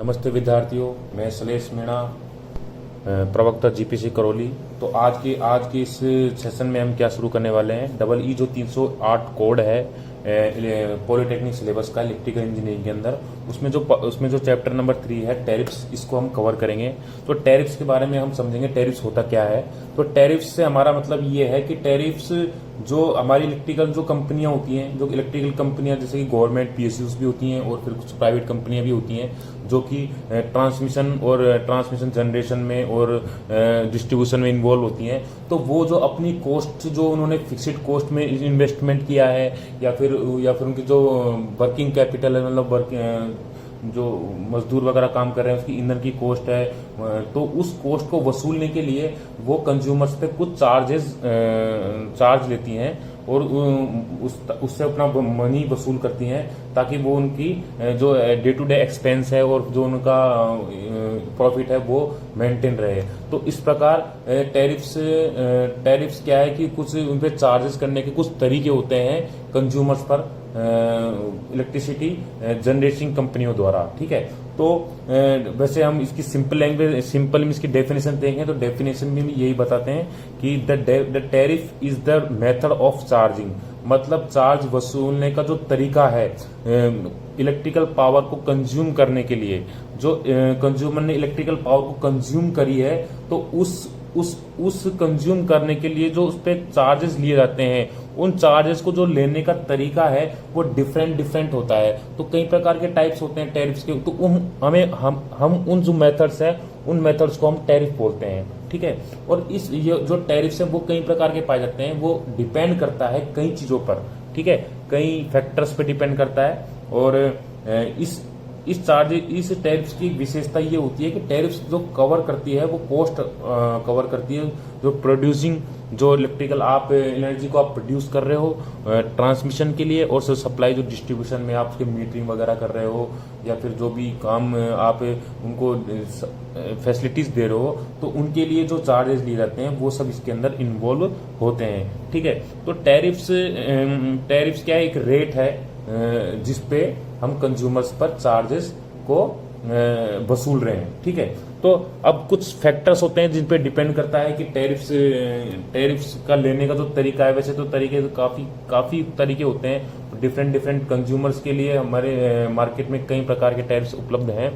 नमस्ते विद्यार्थियों, मैं शैलेश मीणा, प्रवक्ता जीपीसी करौली। तो आज की इस सेशन में हम क्या शुरू करने वाले हैं, डबल ई जो 308 कोड है पॉलिटेक्निक सिलेबस का इलेक्ट्रिकल इंजीनियरिंग के अंदर, उसमें जो चैप्टर नंबर 3 है टैरिफ्स, इसको हम कवर करेंगे। तो टैरिफ्स के बारे में हम समझेंगे, टैरिफ्स होता क्या है। तो टैरिफ्स से हमारा मतलब ये है कि टैरिफ्स जो हमारी इलेक्ट्रिकल जो कंपनियां होती हैं, जो इलेक्ट्रिकल कंपनियां जैसे कि गवर्नमेंट पीएसयूज भी होती हैं और फिर कुछ प्राइवेट कंपनियां भी होती हैं जो कि ट्रांसमिशन जनरेशन में और डिस्ट्रीब्यूशन में इन्वॉल्व होती हैं। तो वो जो अपनी कॉस्ट जो उन्होंने फिक्स्ड कॉस्ट में इन्वेस्टमेंट किया है या फिर उनकी जो वर्किंग कैपिटल है, मतलब जो मजदूर वगैरह काम कर रहे हैं उसकी ईंधन की कॉस्ट है, तो उस कॉस्ट को वसूलने के लिए वो कंज्यूमर्स पे कुछ चार्ज लेती हैं और उससे अपना मनी वसूल करती हैं ताकि वो उनकी जो डे टू डे एक्सपेंस है और जो उनका प्रॉफिट है वो मेंटेन रहे। तो इस प्रकार टैरिफ्स क्या है कि कुछ उन पे चार्जेस करने के कुछ तरीके होते हैं कंज्यूमर्स पर इलेक्ट्रिसिटी जनरेटिंग कंपनियों द्वारा। ठीक है, तो वैसे हम इसकी सिंपल में इसकी डेफिनेशन देखें तो डेफिनेशन में भी यही बताते हैं कि the tariff is the method of charging, मतलब चार्ज वसूलने का जो तरीका है इलेक्ट्रिकल पावर को कंज्यूम करने के लिए। जो कंज्यूमर ने इलेक्ट्रिकल पावर को कंज्यूम करी है तो उस कंज्यूम करने के लिए जो उस पर चार्जेस लिए जाते हैं, उन चार्जेस को जो लेने का तरीका है वो डिफरेंट होता है। तो कई प्रकार के टाइप्स होते हैं टैरिफ्स के, तो हम उन जो मेथड्स हैं उन मेथड्स को हम टैरिफ बोलते हैं। ठीक है, और ये जो टैरिफ्स हैं वो कई प्रकार के पाए जाते हैं, वो डिपेंड करता है कई चीजों पर। ठीक है, कई फैक्टर्स पे डिपेंड करता है। और इस टैरिफ्स की विशेषता ये होती है कि टैरिफ्स जो कवर करती है वो कॉस्ट कवर करती है, जो प्रोड्यूसिंग जो इलेक्ट्रिकल आप एनर्जी को आप प्रोड्यूस कर रहे हो ट्रांसमिशन के लिए, और सप्लाई जो डिस्ट्रीब्यूशन में आप उसके मीटरिंग वगैरह कर रहे हो या फिर जो भी काम आप उनको फैसिलिटीज दे रहे हो, तो उनके लिए जो चार्जेस लिए जाते हैं वो सब इसके अंदर इन्वॉल्व होते हैं। ठीक है, तो टैरिफ्स क्या है, एक रेट है जिसपे हम कंज्यूमर्स पर चार्जेस को वसूल रहे हैं। ठीक है, तो अब कुछ फैक्टर्स होते हैं जिन पे डिपेंड करता है कि टैरिफ्स का लेने का जो तरीका है। वैसे तो तरीके तो काफी तरीके होते हैं डिफरेंट कंज्यूमर्स के लिए। हमारे मार्केट में कई प्रकार के टैरिफ्स उपलब्ध हैं,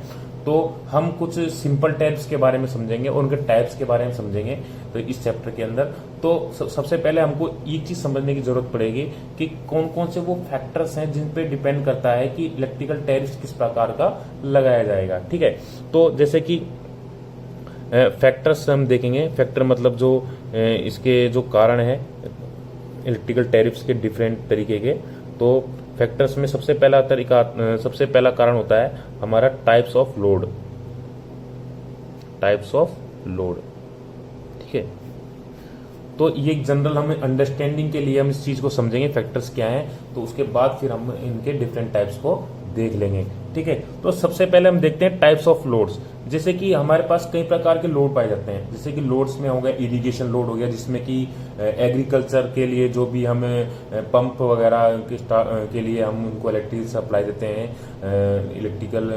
तो हम कुछ सिंपल टैरिफ्स के बारे में समझेंगे और उनके टाइप्स के बारे में समझेंगे तो इस चैप्टर के अंदर। तो सबसे पहले हमको एक चीज समझने की जरूरत पड़ेगी कि कौन कौन से वो फैक्टर्स हैं जिन पे डिपेंड करता है कि इलेक्ट्रिकल टैरिफ किस प्रकार का लगाया जाएगा। ठीक है, तो जैसे कि फैक्टर्स हम देखेंगे। फैक्टर मतलब जो इसके जो कारण है इलेक्ट्रिकल टैरिफ्स के डिफरेंट तरीके के, तो फैक्टर्स में सबसे पहला कारण होता है हमारा टाइप्स ऑफ लोड। ठीक है, तो ये जनरल हमें अंडरस्टैंडिंग के लिए हम इस चीज को समझेंगे फैक्टर्स क्या हैं, तो उसके बाद फिर हम इनके डिफरेंट टाइप्स को देख लेंगे। ठीक है, तो सबसे पहले हम देखते हैं टाइप्स ऑफ लोड्स। जैसे कि हमारे पास कई प्रकार के लोड पाए जाते हैं, जैसे कि लोड्स में हो गया इरिगेशन लोड हो गया, जिसमें कि एग्रीकल्चर के लिए जो भी हम पंप वगैरह के लिए हम उनको इलेक्ट्रिक सप्लाई देते हैं, इलेक्ट्रिकल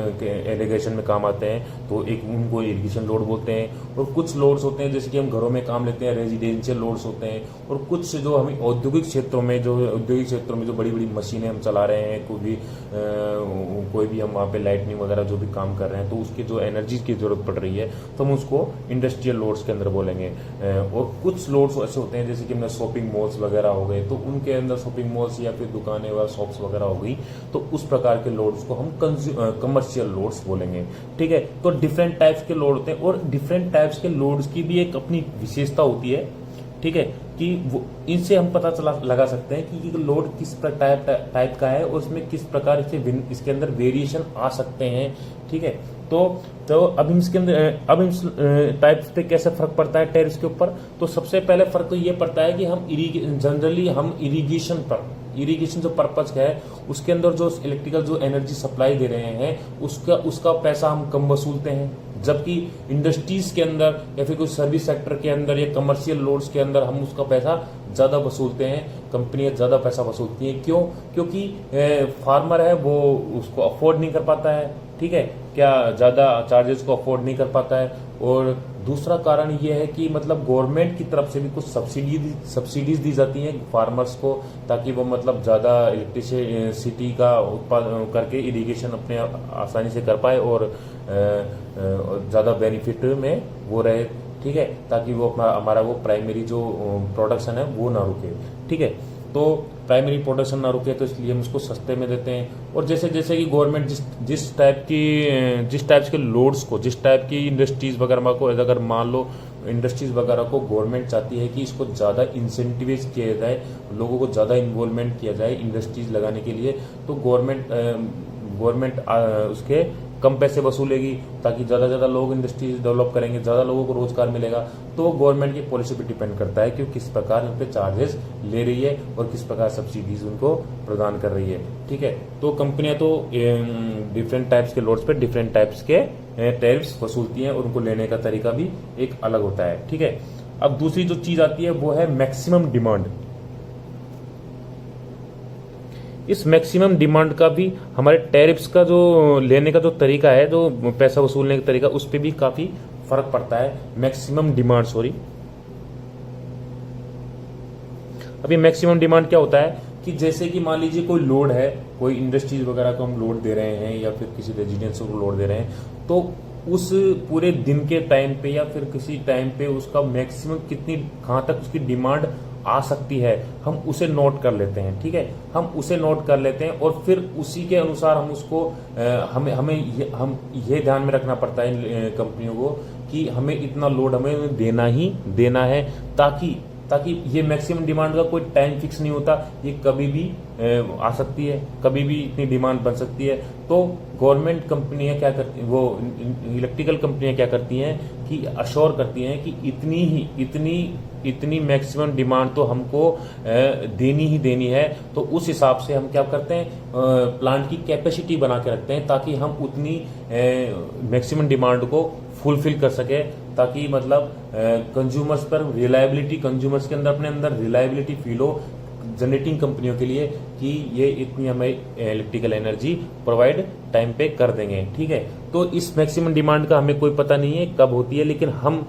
इरिगेशन में काम आते हैं, तो एक उनको इरिगेशन लोड बोलते हैं। और कुछ लोड्स होते हैं जैसे कि हम घरों में काम लेते हैं, रेजिडेंशियल लोड्स होते हैं। और कुछ जो हमें औद्योगिक क्षेत्रों में जो बड़ी बड़ी मशीनें हम चला रहे हैं, कोई भी हम वहाँ पे लाइटनिंग वगैरह जो भी काम कर रहे हैं, तो उसकी जो एनर्जी की जरूरत पड़ रही है तो हम उसको इंडस्ट्रियल लोड्स के अंदर बोलेंगे। और कुछ लोड्स ऐसे होते हैं जैसे कि हमने शॉपिंग मॉल्स वगैरह हो गए, तो उनके अंदर शॉपिंग मॉल्स या फिर दुकानें व शॉप्स वगैरह हो गई, तो उस प्रकार के लोड्स को हम कमर्शियल लोड्स बोलेंगे। ठीक है, तो डिफरेंट टाइप्स के लोड होते हैं और डिफरेंट टाइप्स के लोड्स की भी एक अपनी विशेषता होती है। ठीक है, कि इनसे हम पता लगा सकते हैं कि लोड किस टाइप का है और उसमें किस प्रकार से इसके अंदर वेरिएशन आ सकते हैं। ठीक है, तो अब इसके अंदर टाइप्स पे कैसे फर्क पड़ता है टैरिफ्स के ऊपर। तो सबसे पहले फर्क तो ये पड़ता है कि हम इरिगेशन जो पर्पज है उसके अंदर जो इलेक्ट्रिकल जो एनर्जी सप्लाई दे रहे हैं उसका पैसा हम कम वसूलते हैं, जबकि इंडस्ट्रीज के अंदर या फिर कोई सर्विस सेक्टर के अंदर या कमर्शियल लोड्स के अंदर हम उसका पैसा ज्यादा वसूलते हैं, कंपनियां ज्यादा पैसा वसूलती हैं। क्यों? क्योंकि फार्मर है वो उसको अफोर्ड नहीं कर पाता है, ठीक है, क्या ज़्यादा चार्जेस को अफोर्ड नहीं कर पाता है। और दूसरा कारण ये है कि मतलब गवर्नमेंट की तरफ से भी कुछ सब्सिडीज दी जाती हैं फार्मर्स को, ताकि वो मतलब ज़्यादा इलेक्ट्रिसिटी का उत्पादन करके इरिगेशन अपने आसानी से कर पाए और ज़्यादा बेनिफिट में वो रहे, ठीक है, ताकि वो अपना हमारा वो प्राइमरी जो प्रोडक्शन है वो ना रुके, ठीक है। तो प्राइमरी प्रोडक्शन ना रुके तो इसलिए हम उसको सस्ते में देते हैं। और जैसे जैसे कि गवर्नमेंट जिस टाइप के लोड्स को, जिस टाइप की इंडस्ट्रीज वगैरह को, अगर मान लो इंडस्ट्रीज वगैरह को गवर्नमेंट चाहती है कि इसको ज़्यादा इंसेंटिवाइज किया जाए, लोगों को ज़्यादा इन्वॉल्वमेंट किया जाए इंडस्ट्रीज लगाने के लिए, तो गवर्नमेंट उसके कम पैसे वसूलेगी, ताकि ज़्यादा से ज़्यादा लोग इंडस्ट्रीज डेवलप करेंगे, ज़्यादा लोगों को रोजगार मिलेगा। तो गवर्नमेंट की पॉलिसी पे डिपेंड करता है कि वो किस प्रकार उन पे चार्जेस ले रही है और किस प्रकार सब्सिडीज उनको प्रदान कर रही है, ठीक है। तो कंपनियां तो डिफरेंट टाइप्स के लोड्स पे डिफरेंट टाइप्स के टैरिफ्स वसूलती हैं और उनको लेने का तरीका भी एक अलग होता है, ठीक है। अब दूसरी जो चीज आती है वो है मैक्सिमम डिमांड। इस मैक्सिमम डिमांड का भी हमारे टैरिफ्स का जो लेने का जो तरीका है, जो पैसा वसूलने का तरीका, उस पर भी काफी फर्क पड़ता है। मैक्सिमम डिमांड, सॉरी, अभी मैक्सिमम डिमांड क्या होता है कि जैसे कि मान लीजिए कोई लोड है, कोई इंडस्ट्रीज वगैरह को हम लोड दे रहे हैं या फिर किसी रेजिडेंशियल को लोड दे रहे हैं, तो उस पूरे दिन के टाइम पे या फिर किसी टाइम पे उसका मैक्सिमम कितनी कहाँ तक उसकी डिमांड आ सकती है, हम उसे नोट कर लेते हैं, ठीक है। हम उसे नोट कर लेते हैं और फिर उसी के अनुसार हम उसको हम ये ध्यान में रखना पड़ता है कंपनियों को कि हमें इतना लोड हमें देना ही देना है, ताकि ये मैक्सिमम डिमांड का कोई टाइम फिक्स नहीं होता, ये कभी भी आ सकती है, कभी भी इतनी डिमांड बन सकती है। तो गवर्नमेंट कंपनियां क्या करती हैं, वो इलेक्ट्रिकल कंपनियां क्या करती हैं कि अश्योर करती हैं कि इतनी मैक्सिमम डिमांड तो हमको देनी ही देनी है। तो उस हिसाब से हम क्या करते हैं, प्लांट की कैपेसिटी बना के रखते हैं, ताकि हम उतनी मैक्सिमम डिमांड को फुलफिल कर सके, ताकि मतलब कंज्यूमर्स पर रिलायबिलिटी, कंज्यूमर्स के अंदर अपने अंदर रिलायबिलिटी फील हो जनरेटिंग कंपनियों के लिए कि ये इतनी हमें इलेक्ट्रिकल एनर्जी प्रोवाइड टाइम पे कर देंगे, ठीक है। तो इस मैक्सिमम डिमांड का हमें कोई पता नहीं है कब होती है, लेकिन हम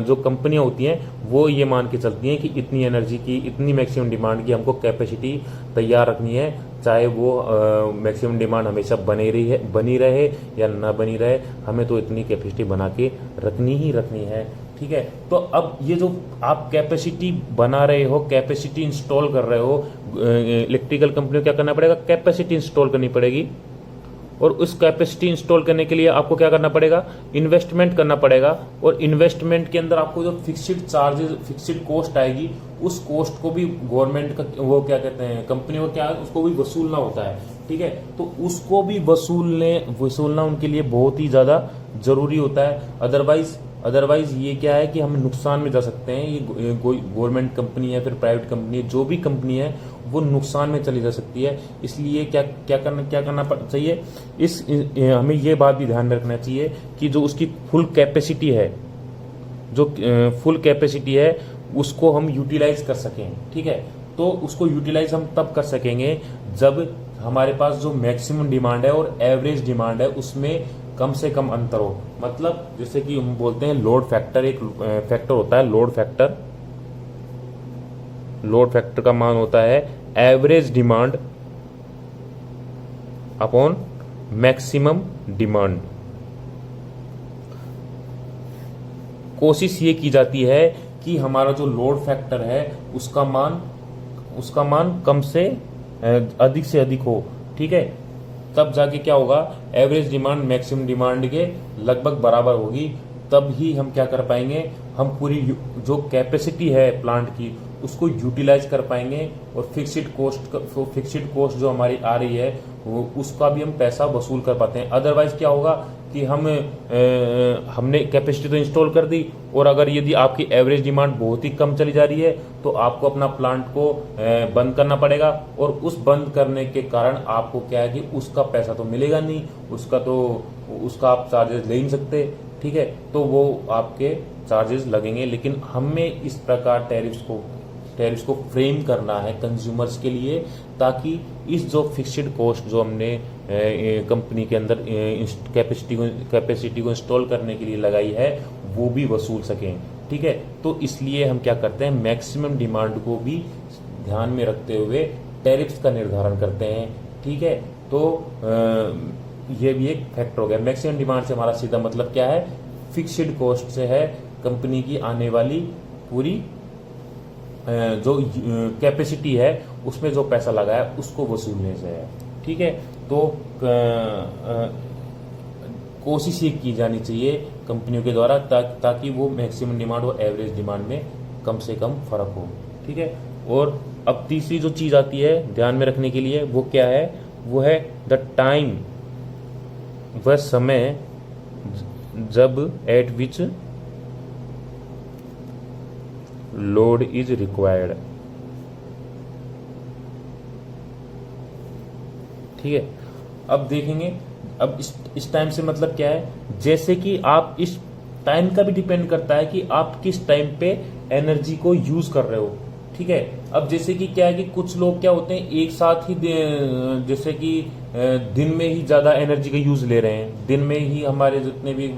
जो कंपनियां होती हैं वो ये मान के चलती हैं कि इतनी एनर्जी की, इतनी मैक्सिमम डिमांड की हमको कैपेसिटी तैयार रखनी है, चाहे वो मैक्सिमम डिमांड हमेशा बनी रहे या ना बनी रहे, हमें तो इतनी कैपेसिटी बना के रखनी ही रखनी है, ठीक है। तो अब ये जो आप कैपेसिटी बना रहे हो, कैपेसिटी इंस्टॉल कर रहे हो, इलेक्ट्रिकल कंपनी को क्या करना पड़ेगा, कैपेसिटी इंस्टॉल करनी पड़ेगी। और उस कैपेसिटी इंस्टॉल करने के लिए आपको क्या करना पड़ेगा, इन्वेस्टमेंट करना पड़ेगा। और इन्वेस्टमेंट के अंदर आपको जो फिक्स्ड चार्जेस, फिक्स्ड कॉस्ट आएगी, उस कॉस्ट को भी गवर्नमेंट का वो क्या कहते हैं, कंपनी को क्या, उसको भी वसूलना होता है, ठीक है। तो उसको भी वसूलना उनके लिए बहुत ही ज्यादा जरूरी होता है। अदरवाइज ये क्या है कि हम नुकसान में जा सकते हैं। ये कोई गवर्नमेंट कंपनी है, फिर प्राइवेट कंपनी है, जो भी कंपनी है वो नुकसान में चली जा सकती है। इसलिए क्या करना चाहिए, हमें ये बात भी ध्यान में रखना चाहिए कि जो उसकी फुल कैपेसिटी है उसको हम यूटिलाइज कर सकें, ठीक है। तो उसको यूटिलाइज हम तब कर सकेंगे जब हमारे पास जो मैक्सिमम डिमांड है और एवरेज डिमांड है उसमें कम से कम अंतर हो। मतलब जैसे कि हम बोलते हैं लोड फैक्टर, एक फैक्टर होता है लोड फैक्टर का मान होता है average demand upon maximum demand. कोशिश ये की जाती है कि हमारा जो लोड फैक्टर है उसका मान कम से अधिक से अधिक हो, ठीक है। तब जाके क्या होगा, एवरेज डिमांड मैक्सिमम डिमांड के लगभग बराबर होगी, तब ही हम क्या कर पाएंगे, हम पूरी जो कैपेसिटी है प्लांट की उसको यूटिलाइज कर पाएंगे और फिक्स्ड कॉस्ट जो हमारी आ रही है वो उसका भी हम पैसा वसूल कर पाते हैं। अदरवाइज क्या होगा कि हमने कैपेसिटी तो इंस्टॉल कर दी और अगर यदि आपकी एवरेज डिमांड बहुत ही कम चली जा रही है तो आपको अपना प्लांट को बंद करना पड़ेगा, और उस बंद करने के कारण आपको क्या है कि उसका पैसा तो मिलेगा नहीं, उसका आप चार्जेस ले ही नहीं सकते, ठीक है। तो वो आपके चार्जेस लगेंगे। लेकिन हमें इस प्रकार टैरिफ्स को फ्रेम करना है कंज्यूमर्स के लिए, ताकि इस जो फिक्स्ड कॉस्ट जो हमने कंपनी के अंदर कैपेसिटी को इंस्टॉल करने के लिए लगाई है वो भी वसूल सकें। ठीक है, तो इसलिए हम क्या करते हैं, मैक्सिमम डिमांड को भी ध्यान में रखते हुए टैरिफ्स का निर्धारण करते हैं। ठीक है, तो ये भी एक फैक्टर हो गया। मैक्सिमम डिमांड से हमारा सीधा मतलब क्या है, फिक्स्ड कॉस्ट से है, कंपनी की आने वाली पूरी जो कैपेसिटी है उसमें जो पैसा लगा है उसको वसूलने से है। ठीक है, तो कोशिश ये की जानी चाहिए कंपनियों के द्वारा ताकि वो मैक्सिमम डिमांड और एवरेज डिमांड में कम से कम फर्क हो। ठीक है, और अब तीसरी जो चीज आती है ध्यान में रखने के लिए वो क्या है, वो है द टाइम, वह समय जब eight which load is required. ठीक है, अब देखेंगे, अब इस टाइम से मतलब क्या है, जैसे कि आप इस टाइम का भी डिपेंड करता है कि आप किस टाइम पे एनर्जी को यूज कर रहे हो। ठीक है, अब जैसे कि क्या है कि कुछ लोग क्या होते हैं एक साथ ही जैसे कि दिन में ही ज्यादा एनर्जी का यूज ले रहे हैं, दिन में ही हमारे जितने भी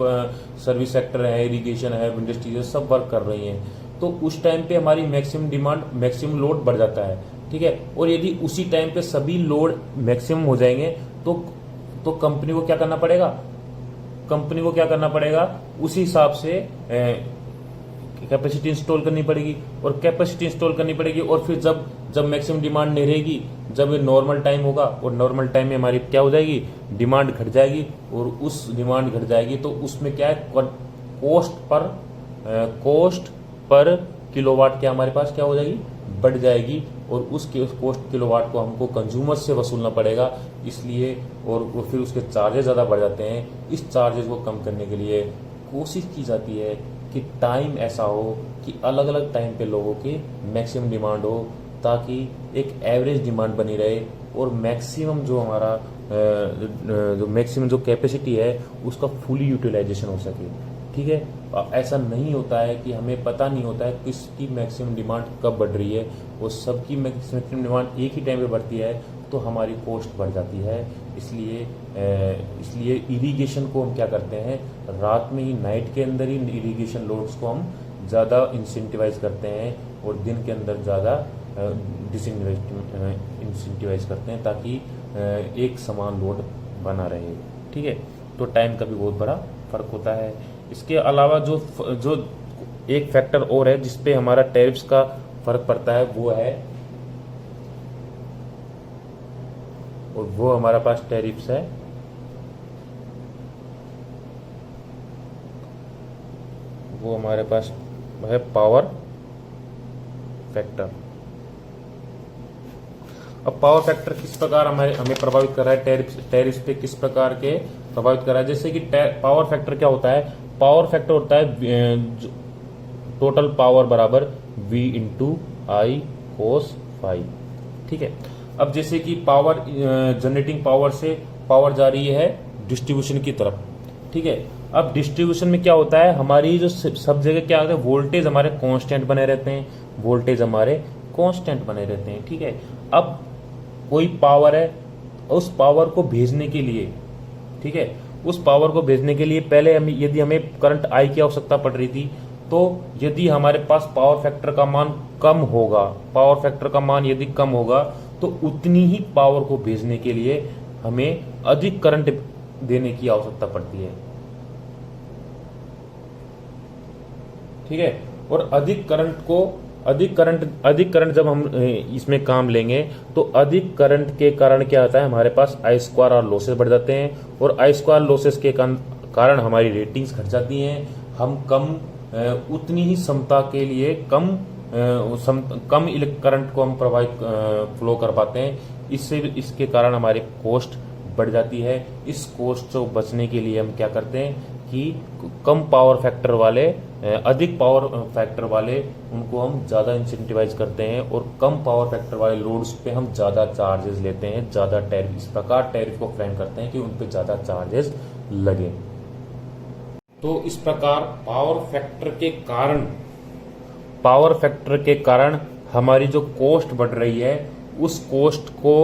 सर्विस सेक्टर है, इरिगेशन है, इंडस्ट्रीज है, सब वर्क कर रही हैं, तो उस टाइम पे हमारी मैक्सिमम डिमांड, मैक्सिमम लोड बढ़ जाता है। ठीक है, और यदि उसी टाइम पे सभी लोड मैक्सिमम हो जाएंगे तो कंपनी को क्या करना पड़ेगा, कंपनी को क्या करना पड़ेगा, उसी हिसाब से कैपेसिटी इंस्टॉल करनी पड़ेगी, और कैपेसिटी इंस्टॉल करनी पड़ेगी, और फिर जब मैक्सिमम डिमांड नहीं रहेगी, जब नॉर्मल टाइम होगा, और नॉर्मल टाइम में हमारी क्या हो जाएगी, डिमांड घट जाएगी, और उस डिमांड घट जाएगी तो उसमें क्या है, कॉस्ट पर किलोवाट क्या हमारे पास क्या हो जाएगी, बढ़ जाएगी, और उस कॉस्ट किलोवाट को हमको कंज्यूमर से वसूलना पड़ेगा, इसलिए और फिर उसके चार्जेस ज़्यादा बढ़ जाते हैं। इस चार्जेस को कम करने के लिए कोशिश की जाती है कि टाइम ऐसा हो कि अलग अलग टाइम पे लोगों की मैक्सिमम डिमांड हो, ताकि एक एवरेज डिमांड बनी रहे, और मैक्सिमम जो हमारा जो मैक्सिमम जो कैपेसिटी है उसका फुली यूटिलाइजेशन हो सके। ठीक है, ऐसा नहीं होता है कि हमें पता नहीं होता है किसकी मैक्सिमम डिमांड कब बढ़ रही है, और सबकी मैक्सिमम डिमांड एक ही टाइम पे बढ़ती है तो हमारी कॉस्ट बढ़ जाती है। इसलिए इरिगेशन को हम क्या करते हैं, रात में ही, नाइट के अंदर ही इरिगेशन लोड्स को हम ज़्यादा इंसेंटिवाइज करते हैं, और दिन के अंदर ज़्यादा इंसेंटिवाइज करते हैं, ताकि एक समान लोड बना रहे। ठीक है, तो टाइम का भी बहुत बड़ा फर्क होता है। इसके अलावा जो एक फैक्टर और है जिसपे हमारा टैरिफ्स का फर्क पड़ता है वो है, और वो हमारा पास टैरिफ्स है, वो हमारे पास है पावर फैक्टर। अब पावर फैक्टर किस प्रकार हमें प्रभावित कर रहा है, टैरिफ्स पे किस प्रकार के प्रभावित कर रहा है। जैसे कि पावर फैक्टर क्या होता है, पावर फैक्टर होता है टोटल पावर बराबर V इंटू आई कोस फाई। ठीक है, अब जैसे कि पावर जनरेटिंग पावर से पावर जा रही है डिस्ट्रीब्यूशन की तरफ। ठीक है, अब डिस्ट्रीब्यूशन में क्या होता है, हमारी जो सब जगह क्या होता है, वोल्टेज हमारे कांस्टेंट बने रहते हैं, वोल्टेज हमारे कांस्टेंट बने रहते हैं। ठीक है, अब कोई पावर है, उस पावर को भेजने के लिए, ठीक है, उस पावर को भेजने के लिए पहले यदि हमें करंट आई की आवश्यकता पड़ रही थी, तो यदि हमारे पास पावर फैक्टर का मान कम होगा, पावर फैक्टर का मान यदि कम होगा तो उतनी ही पावर को भेजने के लिए हमें अधिक करंट देने की आवश्यकता पड़ती है। ठीक है, और अधिक करंट जब हम इसमें काम लेंगे तो अधिक करंट के कारण क्या होता है, हमारे पास आई स्क्वायर और लॉसेस बढ़ जाते हैं, और आई स्क्वायर लॉसेस के कारण हमारी रेटिंग्स घट जाती हैं। हम उतनी ही क्षमता के लिए कम करंट को हम फ्लो कर पाते हैं। इसके कारण हमारी कॉस्ट बढ़ जाती है। इस कॉस्ट से बचने के लिए हम क्या करते हैं कि कम पावर फैक्टर वाले, अधिक पावर फैक्टर वाले, उनको हम ज़्यादा इंसेंटिवाइज करते हैं, और कम पावर फैक्टर वाले लोड्स पे हम ज़्यादा चार्जेस लेते हैं, ज़्यादा टैरिफ, इस प्रकार टैरिफ को फ्रेम करते हैं कि उन पे ज़्यादा चार्जेस लगे। तो इस प्रकार पावर फैक्टर के कारण हमारी जो कॉस्ट बढ़ रही है, उस कॉस्ट को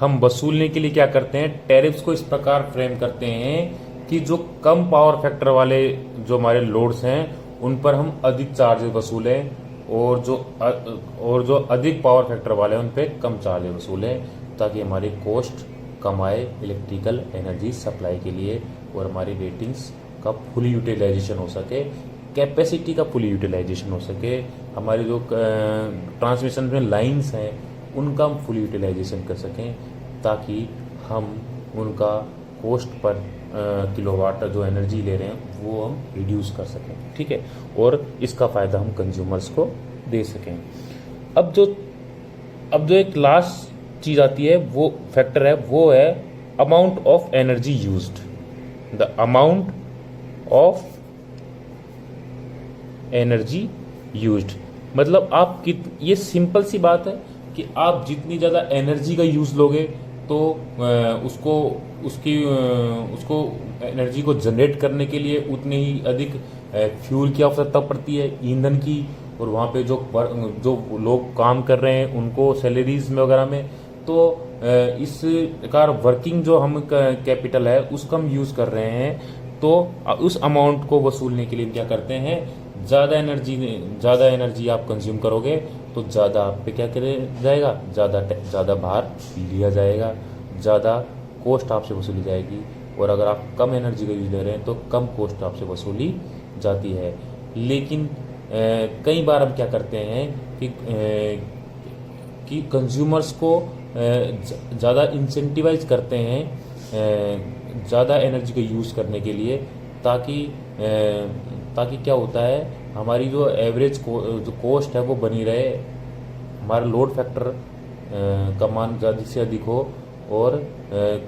हम वसूलने के लिए क्या करते हैं, टैरिफ्स को इस प्रकार फ्रेम करते हैं कि जो कम पावर फैक्टर वाले जो हमारे लोड्स हैं उन पर हम अधिक चार्जेस वसूलें, और जो अधिक पावर फैक्टर वाले हैं उन पर कम चार्जेस वसूलें, ताकि हमारी कॉस्ट कम आए इलेक्ट्रिकल एनर्जी सप्लाई के लिए, और हमारी रेटिंग्स का फुल यूटिलाइजेशन हो सके, कैपेसिटी का फुल यूटिलाइजेशन हो सके, हमारी जो ट्रांसमिशन में लाइंस हैं उनका हम फुल यूटिलाइजेशन कर सकें, ताकि हम उनका कॉस्ट पर किलोवाट जो एनर्जी ले रहे हैं वो हम रिड्यूस कर सकें, ठीक है, और इसका फ़ायदा हम कंज्यूमर्स को दे सकें। अब जो एक लास्ट चीज़ आती है, वो फैक्टर है, वो है amount of energy used. The amount of energy used मतलब आप ये सिंपल सी बात है कि आप जितनी ज़्यादा एनर्जी का यूज़ लोगे तो उसको एनर्जी को जनरेट करने के लिए उतनी ही अधिक फ्यूल की आवश्यकता पड़ती है, ईंधन की, और वहाँ पे जो लोग काम कर रहे हैं उनको सैलरीज में वगैरह में, तो इस प्रकार वर्किंग जो हम कैपिटल है उसका हम यूज़ कर रहे हैं, तो उस अमाउंट को वसूलने के लिए क्या करते हैं, ज़्यादा एनर्जी आप कंज्यूम करोगे तो ज़्यादा आप पे क्या करे जाएगा, ज़्यादा भार लिया जाएगा, ज़्यादा कॉस्ट आपसे वसूली जाएगी, और अगर आप कम एनर्जी का यूज ले रहे हैं तो कम कॉस्ट आपसे वसूली जाती है। लेकिन कई बार हम क्या करते हैं कि कंज्यूमर्स को ज़्यादा इंसेंटिवाइज करते हैं ज़्यादा एनर्जी का यूज़ करने के लिए, ताकि क्या होता है, हमारी जो एवरेज जो कॉस्ट है वो बनी रहे, हमारा लोड फैक्टर का मान ज़्यादा से अधिक हो, और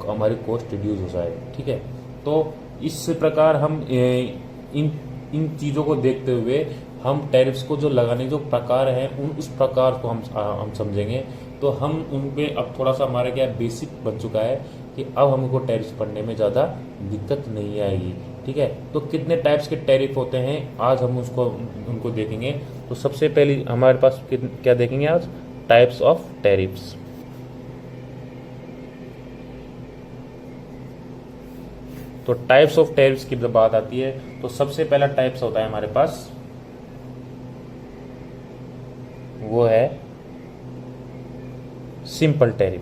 हमारी कॉस्ट रिड्यूस हो जाए, ठीक है। तो इस प्रकार हम इन चीज़ों को देखते हुए हम टैरिफ्स को जो लगाने जो प्रकार हैं उस प्रकार को हम समझेंगे, तो हम उन पे अब थोड़ा सा हमारा क्या बेसिक बन चुका है कि अब हमको टैरिफ्स पढ़ने में ज़्यादा दिक्कत नहीं आएगी, ठीक है। तो कितने टाइप्स के टैरिफ होते हैं आज हम उनको देखेंगे। तो सबसे पहले हमारे पास क्या देखेंगे आज, टाइप्स ऑफ टैरिफ्स। तो टाइप्स ऑफ टैरिफ्स की जब बात आती है तो सबसे पहला टाइप्स होता है हमारे पास, वो है सिंपल टैरिफ,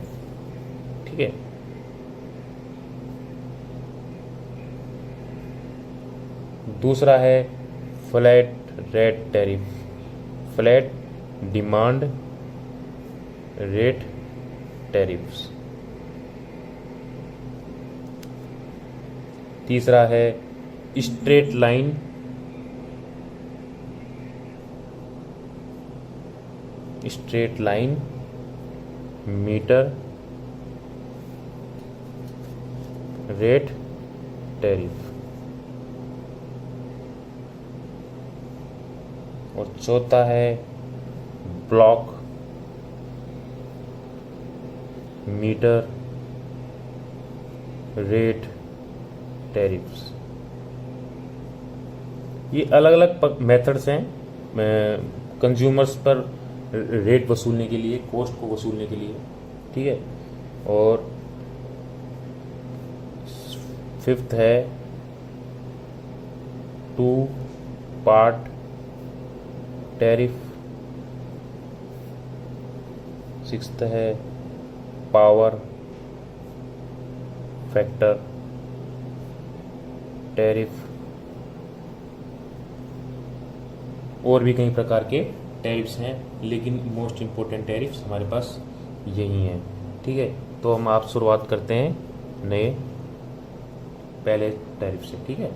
ठीक है। दूसरा है flat rate tariff, flat demand rate tariffs. तीसरा है straight line meter rate tariff. और चौथा है ब्लॉक मीटर रेट टैरिफ्स। ये अलग अलग मेथड्स हैं कंज्यूमर्स पर रेट वसूलने के लिए, कॉस्ट को वसूलने के लिए, ठीक है। और फिफ्थ है टू पार्ट टैरिफ। सिक्स्थ है पावर फैक्टर टैरिफ। और भी कई प्रकार के टैरिफ्स हैं, लेकिन मोस्ट इम्पोर्टेंट टैरिफ्स हमारे पास यही हैं, ठीक है। तो हम आप शुरुआत करते हैं नए पहले टैरिफ से, ठीक है।